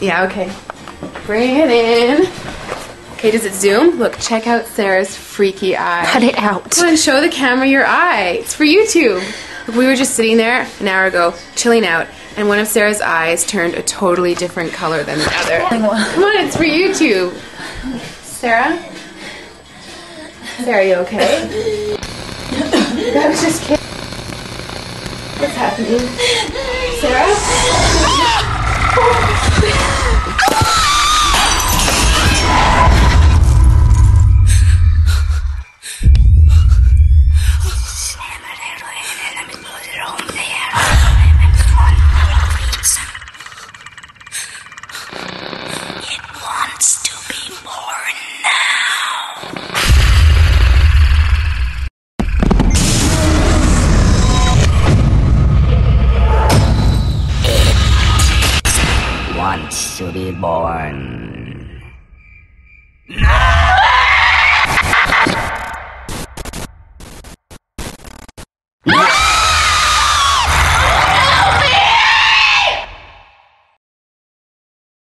Yeah, okay. Bring it in. Okay, does it zoom? Look, check out Sarah's freaky eye. Cut it out. Come on, show the camera your eye. It's for YouTube. Look, we were just sitting there an hour ago, chilling out, and one of Sarah's eyes turned a totally different color than the other. Come on, it's for YouTube. Sarah? Sarah, you okay? I was just kidding. What's happening? Sarah? It wants to be born now. It wants to be born.